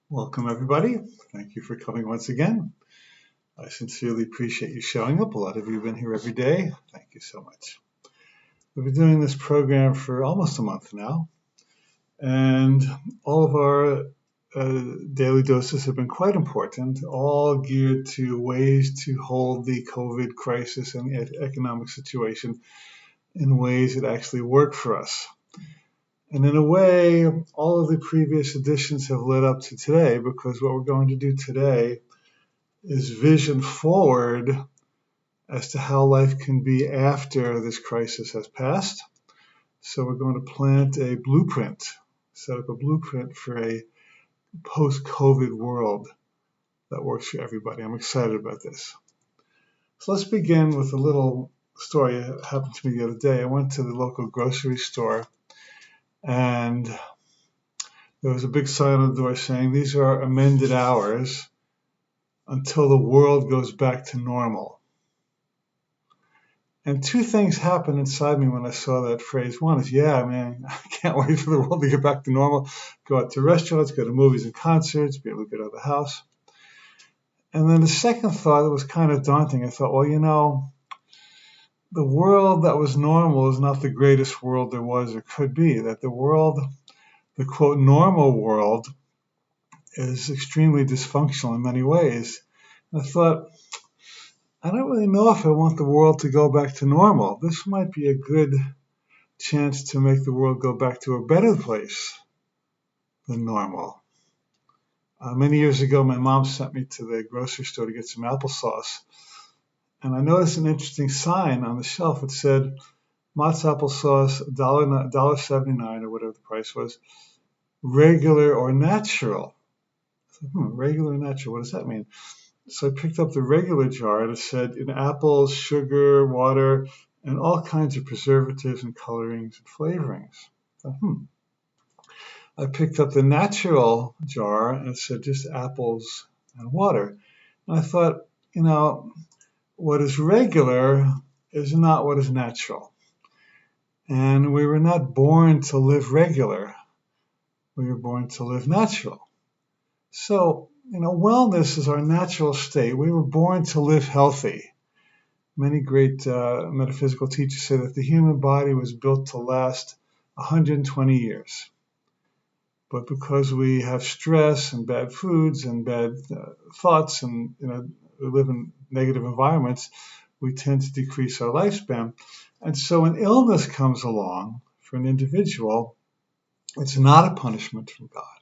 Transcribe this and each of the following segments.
Welcome, everybody. Thank you for coming once again. I sincerely appreciate you showing up. A lot of you have been here every day. Thank you so much. We've been doing this program for almost a month now, and all of our daily doses have been quite important, all geared to ways to hold the COVID crisis and the economic situation in ways that actually work for us. And in a way, all of the previous editions have led up to today, because what we're going to do today is vision forward as to how life can be after this crisis has passed. So we're going to plant a blueprint, set up a blueprint for a post-COVID world that works for everybody. I'm excited about this. So let's begin with a little story that happened to me the other day. I went to the local grocery store, and there was a big sign on the door saying, "These are amended hours until the world goes back to normal." And two things happened inside me when I saw that phrase. One is, yeah, man, I can't wait for the world to get back to normal, go out to restaurants, go to movies and concerts, be able to get out of the house. And then the second thought that was kind of daunting. I thought, well, the world that was normal is not the greatest world there was or could be. That the world, the quote, normal world, is extremely dysfunctional in many ways. And I thought, I don't really know if I want the world to go back to normal. This might be a good chance to make the world go back to a better place than normal. Many years ago, my mom sent me to the grocery store to get some applesauce. And I noticed an interesting sign on the shelf. It said, Mott's applesauce, $1.79 or whatever the price was, regular or natural. I thought, regular or natural, what does that mean? So I picked up the regular jar, and it said in apples, sugar, water, and all kinds of preservatives and colorings and flavorings. I thought, I picked up the natural jar, and it said just apples and water. And I thought, what is regular is not what is natural. And we were not born to live regular. We were born to live natural. So, wellness is our natural state. We were born to live healthy. Many great metaphysical teachers say that the human body was built to last 120 years. But because we have stress and bad foods and bad thoughts and we live in negative environments, we tend to decrease our lifespan. And so when illness comes along for an individual, it's not a punishment from God.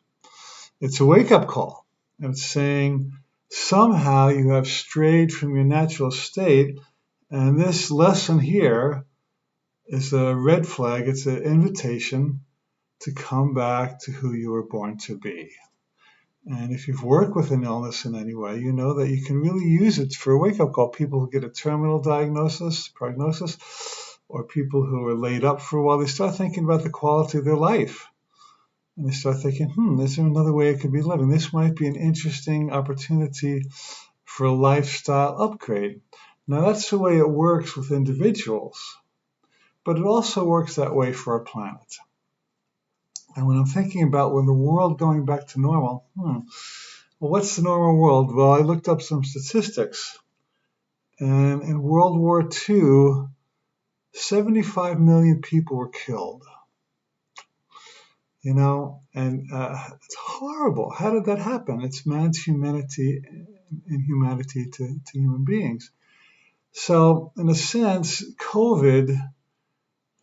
It's a wake-up call. And it's saying, somehow you have strayed from your natural state, and this lesson here is a red flag. It's an invitation to come back to who you were born to be. And if you've worked with an illness in any way, you know that you can really use it for a wake-up call. People who get a terminal prognosis, or people who are laid up for a while, they start thinking about the quality of their life. And they start thinking, is there another way I could be living? This might be an interesting opportunity for a lifestyle upgrade. Now, that's the way it works with individuals, but it also works that way for our planet. And when I'm thinking about when the world going back to normal, well, what's the normal world? Well, I looked up some statistics. And in World War II, 75 million people were killed. And it's horrible. How did that happen? It's man's humanity and inhumanity to human beings. So, in a sense, COVID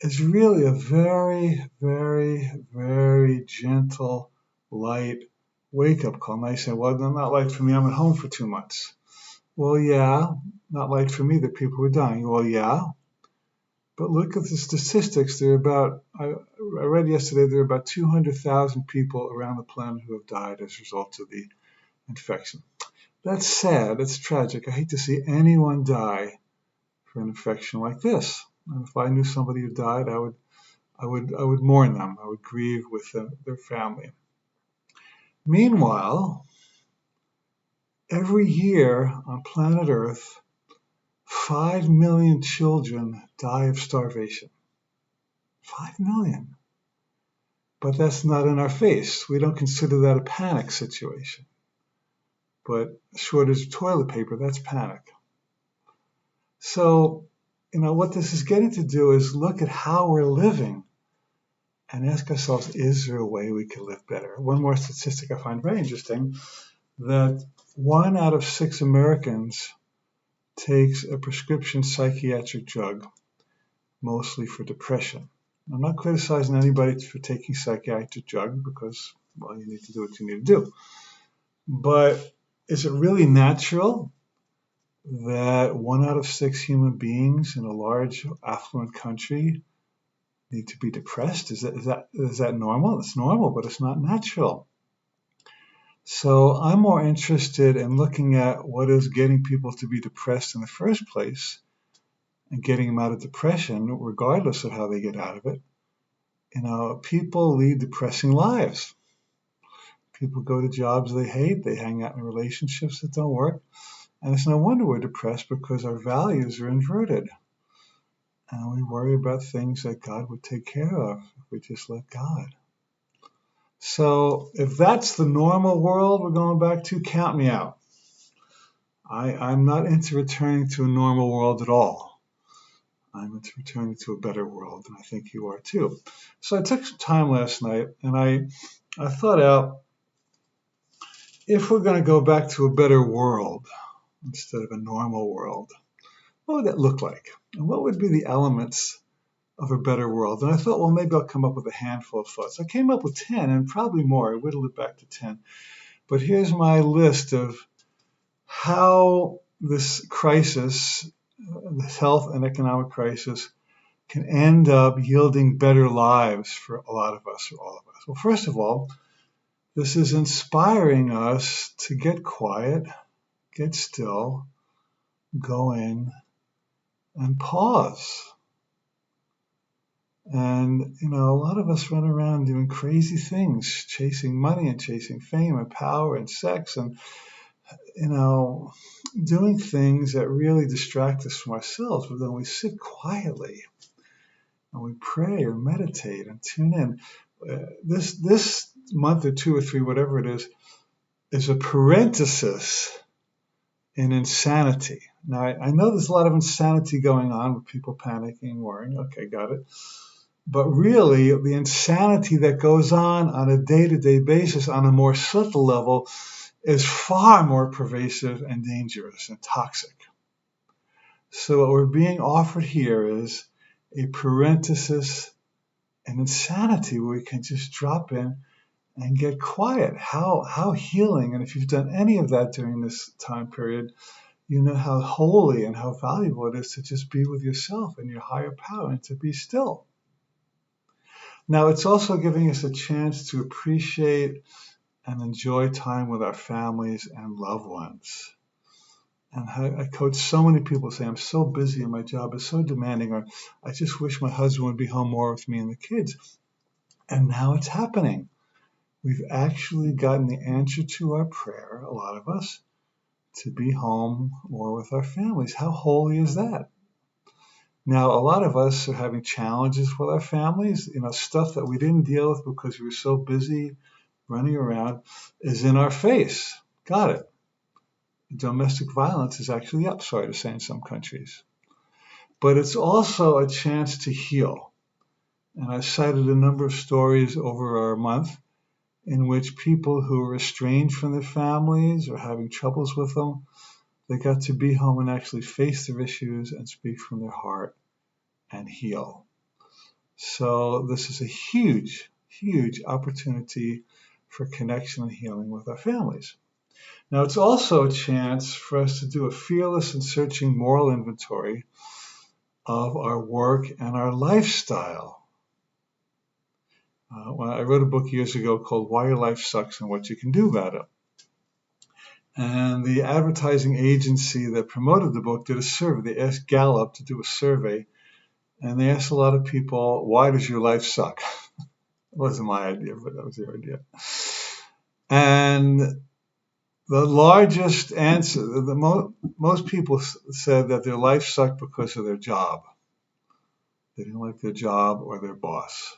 is really a very, very, very gentle, light wake-up call. Now you say, well, not light for me. I'm at home for 2 months. Well, yeah, not light for me that people are dying. Well, yeah. But look at the statistics. I read yesterday, there are about 200,000 people around the planet who have died as a result of the infection. That's sad. That's tragic. I hate to see anyone die for an infection like this. And if I knew somebody who died, I would mourn them. I would grieve with their family. Meanwhile, every year on planet Earth, 5 million children die of starvation. 5 million. But that's not in our face. We don't consider that a panic situation. But shortage of toilet paper, that's panic. So, what this is getting to do is look at how we're living and ask ourselves, is there a way we can live better? One more statistic I find very interesting, that 1 out of 6 Americans takes a prescription psychiatric drug, mostly for depression. I'm not criticizing anybody for taking psychiatric drug because, well, you need to do what you need to do. But is it really natural that 1 out of 6 human beings in a large affluent country need to be depressed? Is that normal? It's normal, but it's not natural. So I'm more interested in looking at what is getting people to be depressed in the first place and getting them out of depression, regardless of how they get out of it. People lead depressing lives. People go to jobs they hate. They hang out in relationships that don't work. And it's no wonder we're depressed, because our values are inverted. And we worry about things that God would take care of if we just let God. So if that's the normal world we're going back to, count me out. I'm not into returning to a normal world at all. I'm into returning to a better world, and I think you are too. So I took some time last night, and I thought out, if we're going to go back to a better world instead of a normal world, what would that look like? And what would be the elements of a better world? And I thought, well, maybe I'll come up with a handful of thoughts. I came up with 10, and probably more. I whittled it back to 10. But here's my list of how this crisis, this health and economic crisis, can end up yielding better lives for a lot of us, or all of us. Well, first of all, this is inspiring us to get quiet, get still, go in, and pause. And, a lot of us run around doing crazy things, chasing money and chasing fame and power and sex and, doing things that really distract us from ourselves. But then we sit quietly and we pray or meditate and tune in. This month or 2 or 3, whatever it is a parenthesis in insanity. Now, I know there's a lot of insanity going on with people panicking, worrying. Okay, got it. But really, the insanity that goes on a day-to-day basis on a more subtle level is far more pervasive and dangerous and toxic. So what we're being offered here is a parenthesis in insanity where we can just drop in and get quiet. How healing, and if you've done any of that during this time period, you know how holy and how valuable it is to just be with yourself and your higher power and to be still. Now, it's also giving us a chance to appreciate and enjoy time with our families and loved ones. And I coach so many people say, I'm so busy and my job is so demanding, or I just wish my husband would be home more with me and the kids. And now it's happening. We've actually gotten the answer to our prayer, a lot of us, to be home more with our families. How holy is that? Now, a lot of us are having challenges with our families. Stuff that we didn't deal with because we were so busy running around is in our face. Got it. Domestic violence is actually up, sorry to say, in some countries. But it's also a chance to heal. And I cited a number of stories over our month in which people who were estranged from their families or having troubles with them, they got to be home and actually face their issues and speak from their heart and heal. So this is a huge, huge opportunity for connection and healing with our families. Now, it's also a chance for us to do a fearless and searching moral inventory of our work and our lifestyle. I wrote a book years ago called Why Your Life Sucks and What You Can Do About It. And the advertising agency that promoted the book did a survey. They asked Gallup to do a survey, and they asked a lot of people, why does your life suck? It wasn't my idea, but that was their idea. And the largest answer, most people said that their life sucked because of their job. They didn't like their job or their boss.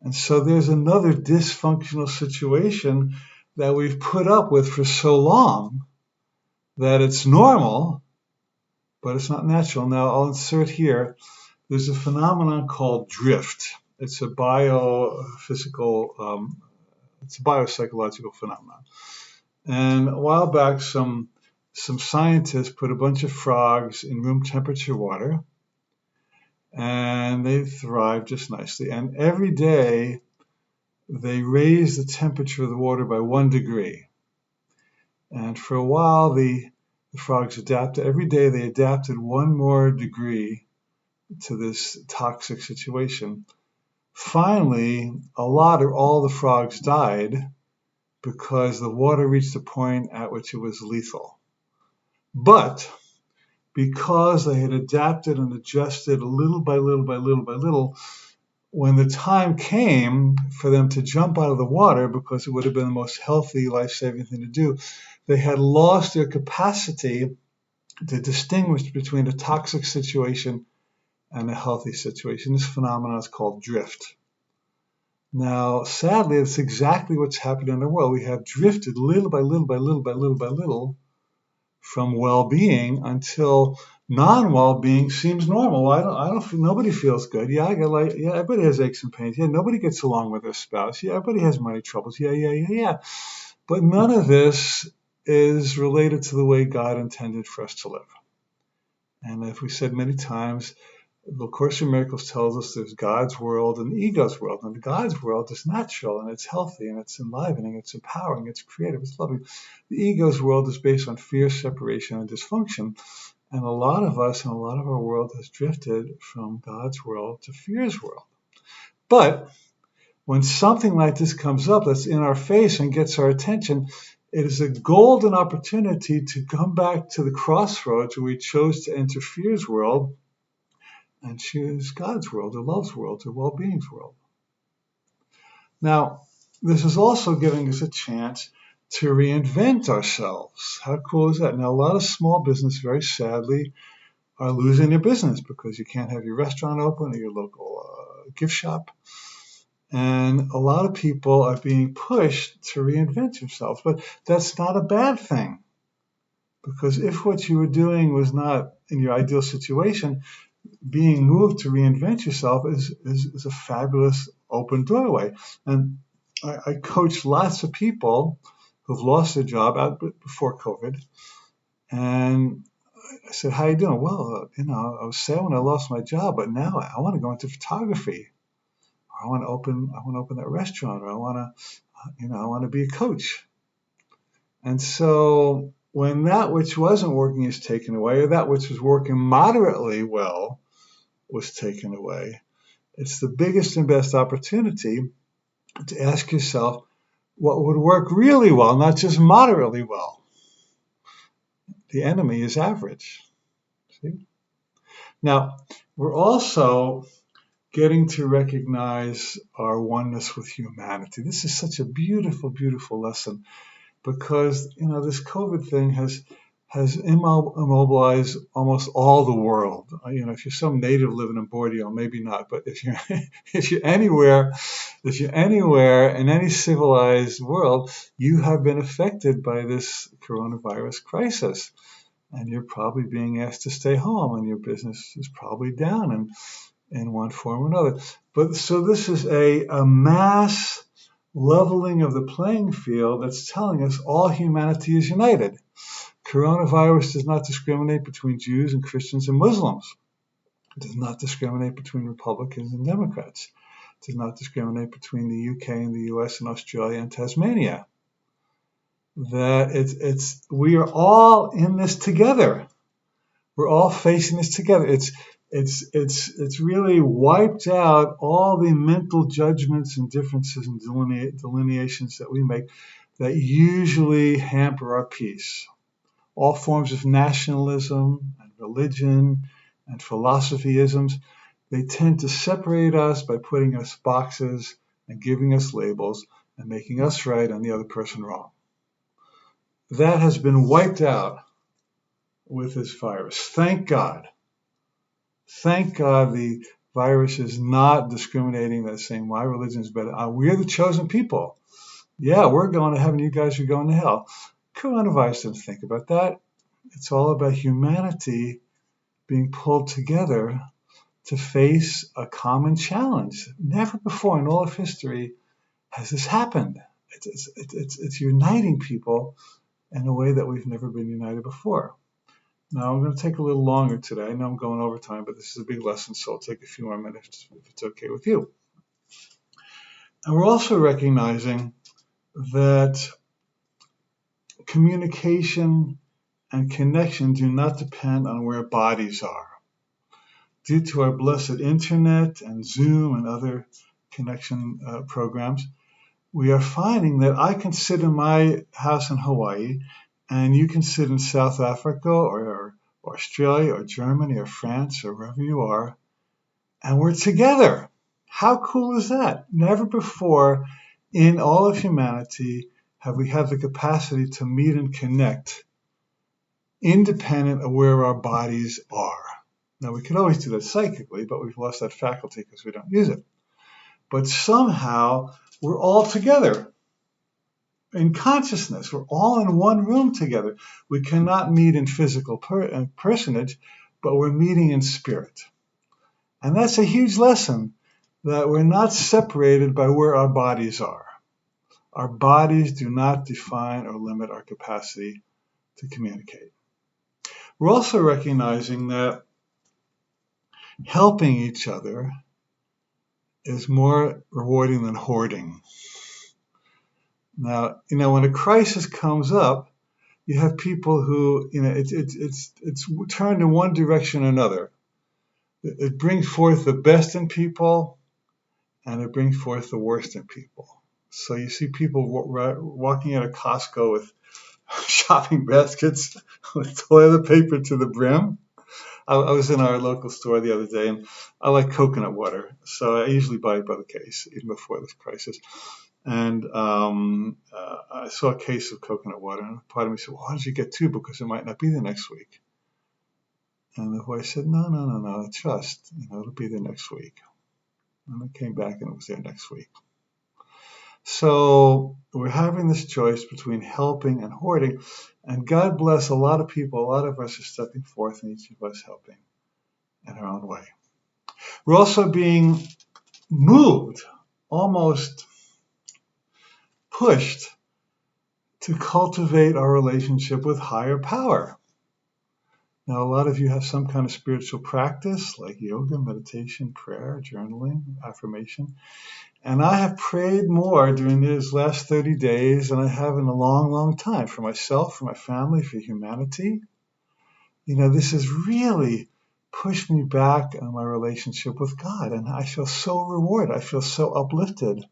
And so there's another dysfunctional situation that we've put up with for so long that it's normal, but it's not natural. Now I'll insert here, there's a phenomenon called drift. It's a biophysical, it's a biopsychological phenomenon. And a while back, some scientists put a bunch of frogs in room temperature water, and they thrived just nicely. And every day, they raised the temperature of the water by 1 degree. And for a while, the frogs adapted. Every day, they adapted 1 more degree to this toxic situation. Finally, a lot or all the frogs died because the water reached a point at which it was lethal. But because they had adapted and adjusted little by little by little by little, when the time came for them to jump out of the water, because it would have been the most healthy, life-saving thing to do, they had lost their capacity to distinguish between a toxic situation and a healthy situation. This phenomenon is called drift. Now, sadly, it's exactly what's happening in the world. We have drifted little by little by little by little by little from well-being until non-well-being seems normal. Nobody feels good. Yeah, everybody has aches and pains. Yeah, nobody gets along with their spouse. Yeah, everybody has money troubles. Yeah. But none of this is related to the way God intended for us to live. And as we said many times, the Course in Miracles tells us there's God's world and the ego's world. And God's world is natural, and it's healthy, and it's enlivening, it's empowering, it's creative, it's loving. The ego's world is based on fear, separation, and dysfunction. And a lot of us and a lot of our world has drifted from God's world to fear's world. But when something like this comes up that's in our face and gets our attention, it is a golden opportunity to come back to the crossroads where we chose to enter fear's world and choose God's world, or love's world, or well-being's world. Now, this is also giving us a chance to reinvent ourselves. How cool is that? Now, a lot of small business, very sadly, are losing their business because you can't have your restaurant open or your local gift shop. And a lot of people are being pushed to reinvent themselves. But that's not a bad thing, because if what you were doing was not in your ideal situation, being moved to reinvent yourself is a fabulous open doorway. And I coach lots of people who've lost their job out before COVID. And I said, how you doing? Well, I was sad when I lost my job, but now I want to go into photography. Or I want to open that restaurant, or I want to be a coach. And so when that which wasn't working is taken away, or that which was working moderately well was taken away, it's the biggest and best opportunity to ask yourself what would work really well, not just moderately well. The enemy is average. See? Now, we're also getting to recognize our oneness with humanity. This is such a beautiful, beautiful lesson, because this COVID thing has immobilized almost all the world. If you're some native living in Borneo, maybe not, but if you're anywhere in any civilized world, you have been affected by this coronavirus crisis, and you're probably being asked to stay home, and your business is probably down in one form or another. But so this is a mass leveling of the playing field that's telling us all humanity is united. Coronavirus does not discriminate between Jews and Christians and Muslims. It does not discriminate between Republicans and Democrats. It does not discriminate between the UK and the US and Australia and Tasmania. That we are all in this together. We're all facing this together. It's really wiped out all the mental judgments and differences and delineations that we make that usually hamper our peace. All forms of nationalism and religion and philosophyisms, they tend to separate us by putting us boxes and giving us labels and making us right and the other person wrong. That has been wiped out with this virus. Thank God. Thank God the virus is not discriminating, that saying my religion is better. We're the chosen people. Yeah, we're going to heaven. You guys are going to hell. Coronavirus doesn't think about that. It's all about humanity being pulled together to face a common challenge. Never before in all of history has this happened. It's uniting people in a way that we've never been united before. Now, I'm going to take a little longer today. I know I'm going over time, but this is a big lesson, so I'll take a few more minutes if it's okay with you. And we're also recognizing that communication and connection do not depend on where bodies are. Due to our blessed internet and Zoom and other connection programs, we are finding that I can sit in my house in Hawaii and you can sit in South Africa or Australia or Germany or France or wherever you are, and we're together. How cool is that? Never before in all of humanity have we had the capacity to meet and connect independent of where our bodies are. Now, we could always do that psychically, but we've lost that faculty because we don't use it. But somehow we're all together in consciousness. We're all in one room together. We cannot meet in physical personage, but we're meeting in spirit. And that's a huge lesson, that we're not separated by where our bodies are. Our bodies do not define or limit our capacity to communicate. We're also recognizing that helping each other is more rewarding than hoarding. Now, when a crisis comes up, you have people who, it's turned in one direction or another. It brings forth the best in people, and it brings forth the worst in people. So you see people walking out of Costco with shopping baskets with toilet paper to the brim. I was in our local store the other day, and I like coconut water, so I usually buy it by the case, even before this crisis. And I saw a case of coconut water, and part of me said, well, why don't you get two? Because it might not be there next week. And the voice said, no, trust, it'll be there next week. And I came back, and it was there next week. So we're having this choice between helping and hoarding, and God bless a lot of people. A lot of us are stepping forth, and each of us helping in our own way. We're also being moved, almost pushed, to cultivate our relationship with higher power. Now, a lot of you have some kind of spiritual practice, like yoga, meditation, prayer, journaling, affirmation. And I have prayed more during these last 30 days than I have in a long, long time, for myself, for my family, for humanity. This has really pushed me back in my relationship with God, and I feel so rewarded. I feel so uplifted.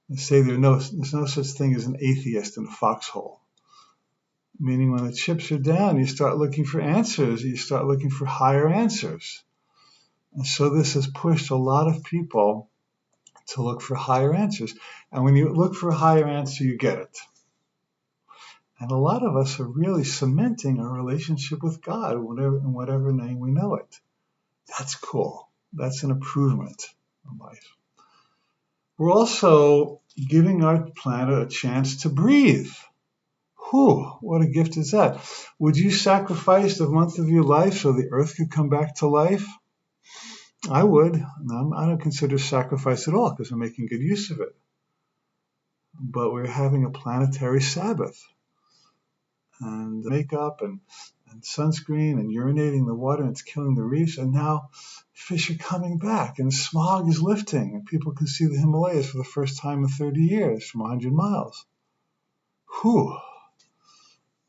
They say there's no such thing as an atheist in a foxhole. Meaning when the chips are down, you start looking for answers. You start looking for higher answers. And so this has pushed a lot of people to look for higher answers. And when you look for a higher answer, you get it. And a lot of us are really cementing our relationship with God, in whatever name we know it. That's cool. That's an improvement in life. We're also giving our planet a chance to breathe. What a gift is that. Would you sacrifice the month of your life so the earth could come back to life? I would. I don't consider sacrifice at all, because we're making good use of it. But we're having a planetary Sabbath. And makeup and sunscreen and urinating in the water, and it's killing the reefs. And now fish are coming back, and smog is lifting, and people can see the Himalayas for the first time in 30 years from 100 miles.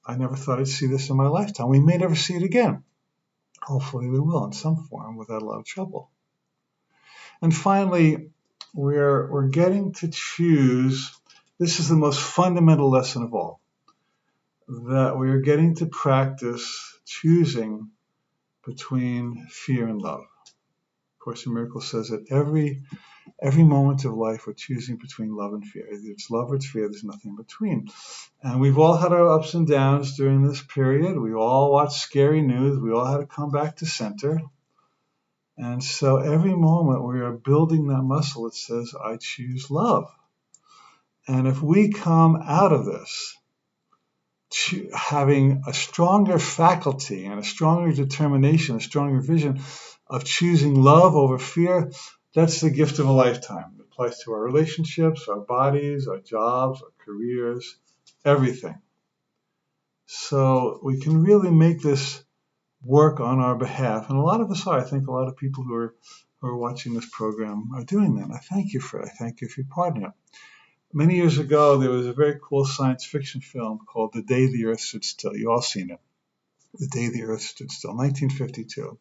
I never thought I'd see this in my lifetime. We may never see it again. Hopefully we will in some form without a lot of trouble. And finally, we're getting to choose. This is the most fundamental lesson of all, that we are getting to practice choosing between fear and love. Of Course in Miracles says that every moment of life we're choosing between love and fear. Either it's love or it's fear, there's nothing in between. And we've all had our ups and downs during this period. We all watched scary news. We all had to come back to center. And so every moment we are building that muscle that says, I choose love. And if we come out of this having a stronger faculty and a stronger determination, a stronger vision of choosing love over fear, that's the gift of a lifetime. It applies to our relationships, our bodies, our jobs, our careers, everything. So we can really make this work on our behalf. And a lot of us are. I think a lot of people who are watching this program are doing that. I thank you for it. I thank you for your part in it. Many years ago, there was a very cool science fiction film called The Day the Earth Stood Still. You all seen it. The Day the Earth Stood Still, 1952.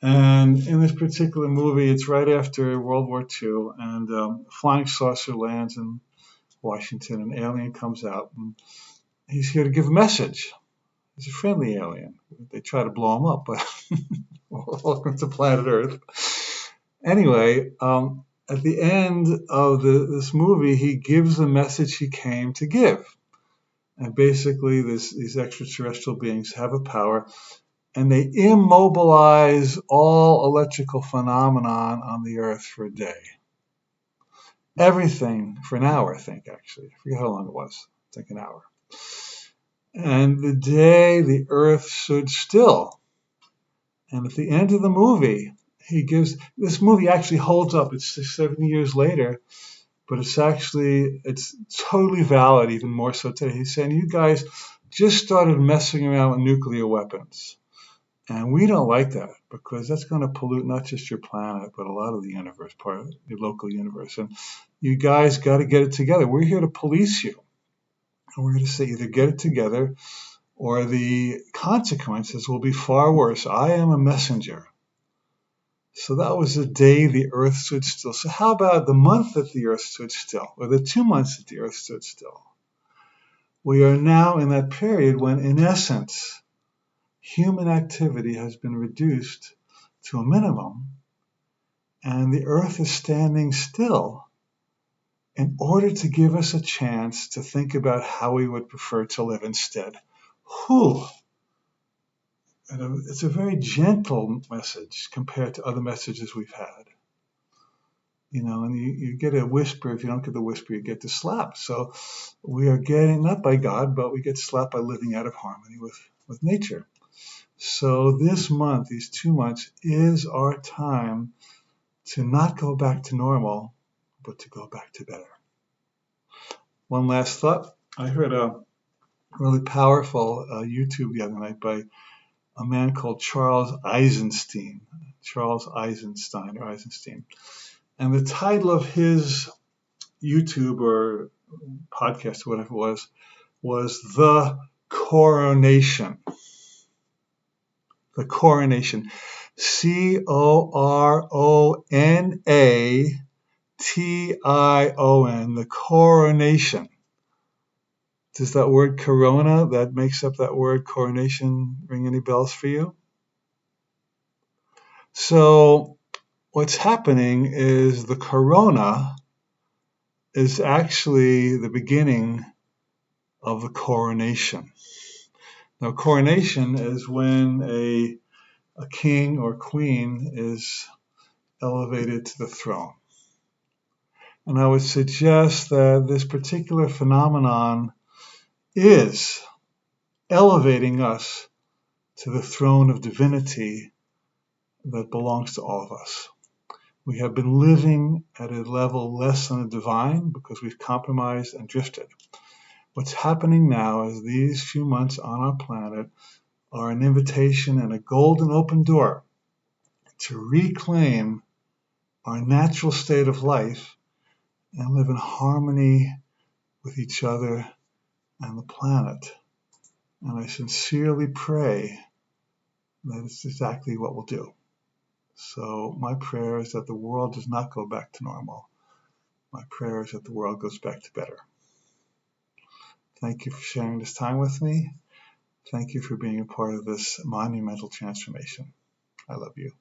And in this particular movie, it's right after World War II, and a flying saucer lands in Washington. An alien comes out, and he's here to give a message. He's a friendly alien. They try to blow him up, but welcome to planet Earth. Anyway, at the end of this movie, he gives the message he came to give. And basically, these extraterrestrial beings have a power, and they immobilize all electrical phenomenon on the Earth for a day. Everything for an hour, I think, actually. I forget how long it was. I think an hour. And the day the Earth stood still. And at the end of the movie, this movie actually holds up. It's 70 years later, but it's totally valid, even more so today. He's saying, you guys just started messing around with nuclear weapons. And we don't like that, because that's going to pollute not just your planet, but a lot of the universe, part of the local universe. And you guys got to get it together. We're here to police you. And we're going to say either get it together or the consequences will be far worse. I am a messenger. So that was the day the Earth stood still. So how about the month that the Earth stood still, or the 2 months that the Earth stood still? We are now in that period when, in essence, human activity has been reduced to a minimum, and the Earth is standing still in order to give us a chance to think about how we would prefer to live instead. Whew. And it's a very gentle message compared to other messages we've had. And you get a whisper. If you don't get the whisper, you get the slap. So we are getting, not by God, but we get slapped by living out of harmony with nature. So this month, these 2 months, is our time to not go back to normal, but to go back to better. One last thought. I heard a really powerful YouTube the other night by a man called Charles Eisenstein. And the title of his YouTube or podcast, or whatever it was The Coronation. The Coronation. Coronation. The Coronation. Does that word corona, that makes up that word coronation, ring any bells for you? So what's happening is the corona is actually the beginning of the coronation. Now, coronation is when a king or queen is elevated to the throne. And I would suggest that this particular phenomenon is elevating us to the throne of divinity that belongs to all of us. We have been living at a level less than the divine because we've compromised and drifted. What's happening now is these few months on our planet are an invitation and a golden open door to reclaim our natural state of life and live in harmony with each other and the planet. And I sincerely pray that it's exactly what we'll do. So my prayer is that the world does not go back to normal. My prayer is that the world goes back to better. Thank you for sharing this time with me. Thank you for being a part of this monumental transformation. I love you.